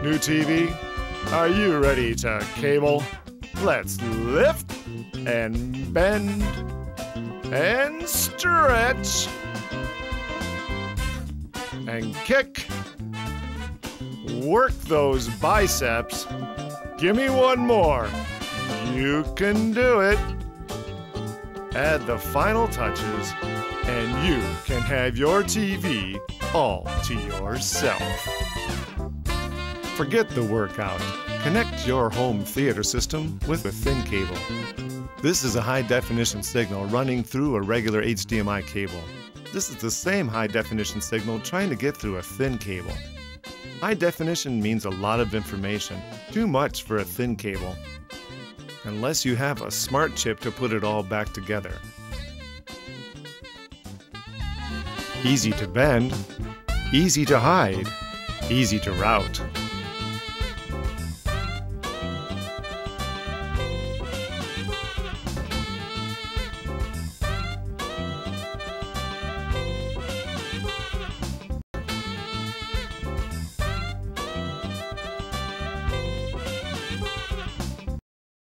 New TV? Are you ready to cable? Let's lift and bend and stretch and kick. Work those biceps. Give me one more. You can do it. Add the final touches, and you can have your TV all to yourself. Forget the workout. Connect your home theater system with a thin cable. This is a high-definition signal running through a regular HDMI cable. This is the same high-definition signal trying to get through a thin cable. High definition means a lot of information, too much for a thin cable, unless you have a smart chip to put it all back together. Easy to bend, easy to hide, easy to route.